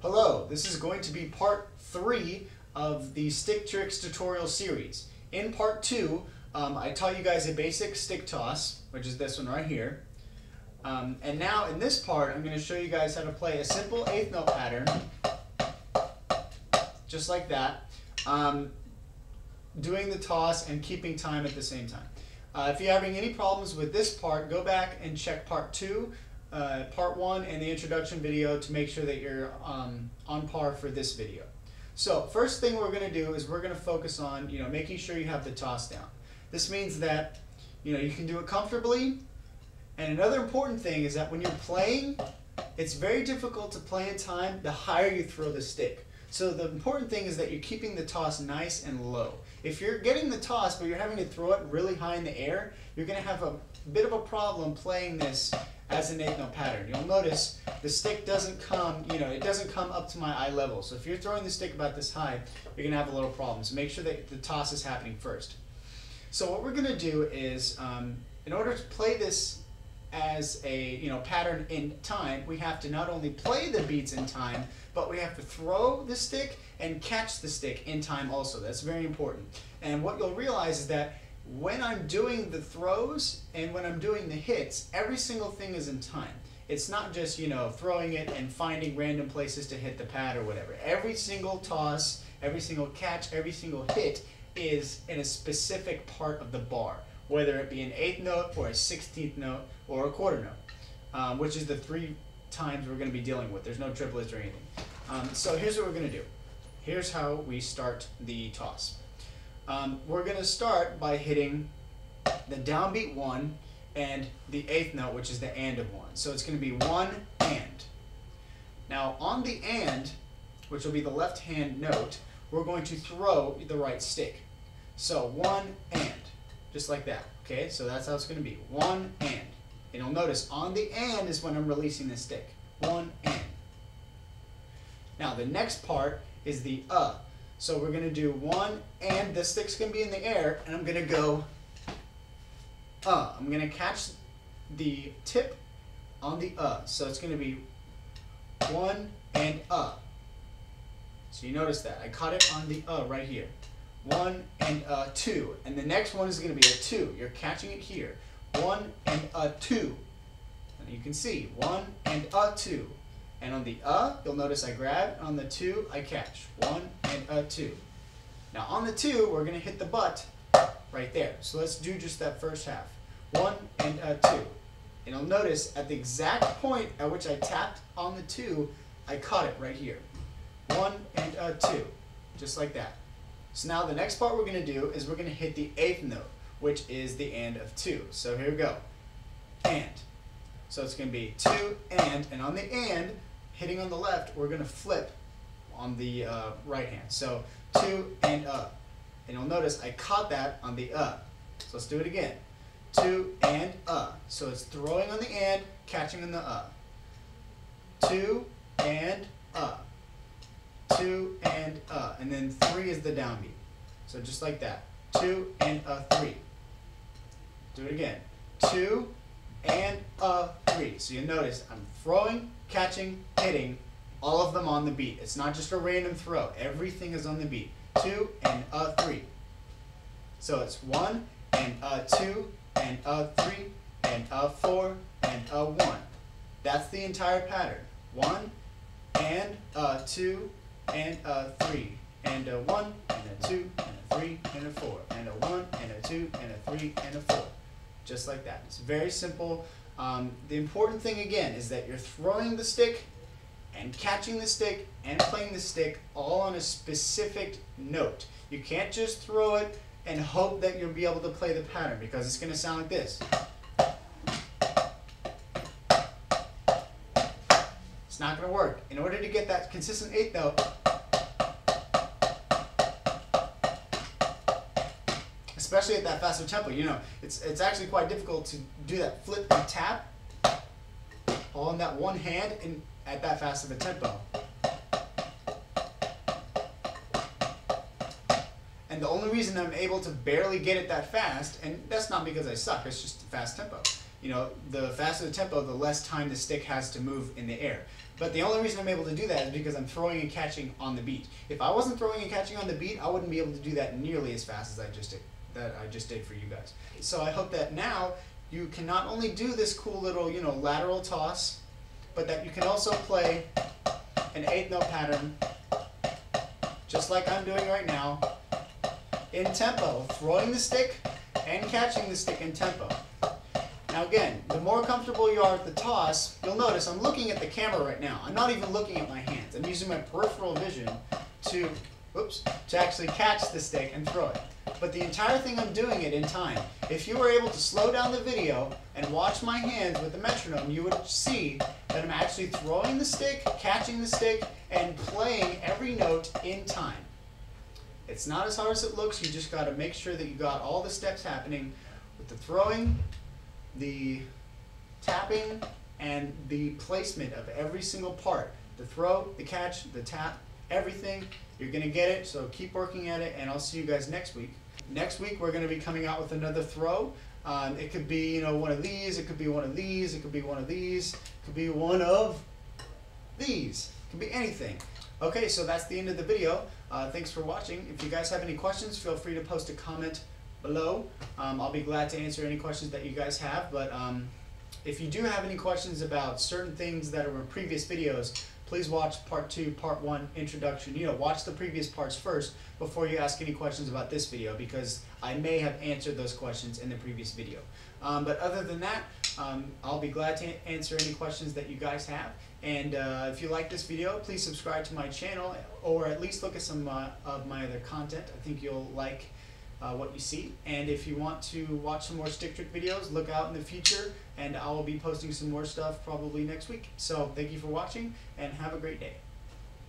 Hello, this is going to be part 3 of the stick tricks tutorial series. In part 2, I taught you guys a basic stick toss, which is this one right here. And now in this part, I'm going to show you guys how to play a simple 8th note pattern, just like that, doing the toss and keeping time at the same time. If you're having any problems with this part, go back and check part 2. Part 1 and the introduction video to make sure that you're on par for this video. So first thing we're going to do is we're going to focus on making sure you have the toss down. This means that you can do it comfortably, and another important thing is that when you're playing, it's very difficult to play in time the higher you throw the stick. So the important thing is that you're keeping the toss nice and low. If you're getting the toss but you're having to throw it really high in the air, you're going to have a bit of a problem playing this as an 8th note pattern. You'll notice the stick doesn't come, it doesn't come up to my eye level. So if you're throwing the stick about this high, you're going to have a little problem. So make sure that the toss is happening first. So what we're going to do is, in order to play this as a pattern in time, we have to not only play the beats in time, but we have to throw the stick and catch the stick in time also. That's very important. And what you'll realize is that when I'm doing the throws and when I'm doing the hits, every single thing is in time. It's not just throwing it and finding random places to hit the pad or whatever. Every single toss, every single catch, every single hit is in a specific part of the bar, whether it be an 8th note or a 16th note or a quarter note, which is the 3 times we're going to be dealing with. There's no triplets or anything. So here's what we're going to do. Here's how we start the toss. We're going to start by hitting the downbeat 1 and the 8th note, which is the and of 1. So it's going to be 1 and. Now on the and, which will be the left hand note, we're going to throw the right stick. So 1 and, just like that. Okay, so that's how it's going to be. 1 and. And you'll notice on the and is when I'm releasing the stick. 1 and. Now the next part is the So we're going to do 1 and the stick's going to be in the air, and I'm going to go I'm going to catch the tip on the So it's going to be 1 and So you notice that. I caught it on the right here. 1 and 2. And the next one is going to be a 2. You're catching it here. 1 and 2. And you can see 1 and 2. And on the you'll notice I grab. On the 2, I catch. 1 and 2. Now on the 2, we're going to hit the butt right there. So let's do just that first half. 1 and 2. And you'll notice at the exact point at which I tapped on the 2, I caught it right here. 1 and 2. Just like that. So now the next part we're going to do is we're going to hit the 8th note, which is the and of 2. So here we go. And. So it's going to be 2 and on the and, hitting on the left, we're going to flip on the right hand. So 2 and And you'll notice I caught that on the So let's do it again. 2 and So it's throwing on the and, catching on the 2 and 2 and then 3 is the downbeat. So just like that. 2 and 3. Do it again. 2 and 3. So you notice I'm throwing, catching, hitting, all of them on the beat. It's not just a random throw. Everything is on the beat. 2 and 3. So it's 1 and 2 and 3 and 4 and 1. That's the entire pattern. 1 and 2 and 3 and 1 and 2 and 3 and 4 and 1 and 2 and 3 and 4. Just like that. It's very simple. The important thing again is that you're throwing the stick and catching the stick and playing the stick all on a specific note. You can't just throw it and hope that you'll be able to play the pattern, because it's going to sound like this. It's not going to work. In order to get that consistent 8th note, especially at that faster tempo, it's actually quite difficult to do that flip and tap all in that one hand and at that fast of a tempo. And the only reason I'm able to barely get it that fast, and that's not because I suck, it's just a fast tempo, You know, the faster the tempo, the less time the stick has to move in the air. But the only reason I'm able to do that is because I'm throwing and catching on the beat. If I wasn't throwing and catching on the beat, I wouldn't be able to do that nearly as fast as I just did for you guys. So I hope that now you can not only do this cool little, you know, lateral toss, but that you can also play an 8th note pattern, just like I'm doing right now, in tempo, throwing the stick and catching the stick in tempo. Now again, the more comfortable you are with the toss, you'll notice I'm looking at the camera right now. I'm not even looking at my hands. I'm using my peripheral vision to actually catch the stick and throw it. But the entire thing I'm doing it in time. If you were able to slow down the video and watch my hands with the metronome, you would see that I'm actually throwing the stick, catching the stick, and playing every note in time. It's not as hard as it looks. You just got to make sure that you got all the steps happening with the throwing, the tapping, and the placement of every single part. The throw, the catch, the tap, everything. You're going to get it, so keep working at it, and I'll see you guys next week. Next week we're going to be coming out with another throw. It could be, you know, one of these, it could be one of these, it could be one of these, it could be one of these. It could be anything. Okay, so that's the end of the video. Thanks for watching. If you guys have any questions, feel free to post a comment below. I'll be glad to answer any questions that you guys have, but if you do have any questions about certain things that are in previous videos, please watch part 2, part 1, introduction. You know, watch the previous parts first before you ask any questions about this video, because I may have answered those questions in the previous video. But other than that, I'll be glad to answer any questions that you guys have. And if you like this video, please subscribe to my channel, or at least look at some of my other content. I think you'll like what you see. And if you want to watch some more stick trick videos, look out in the future, and I will be posting some more stuff probably next week. So thank you for watching, and have a great day.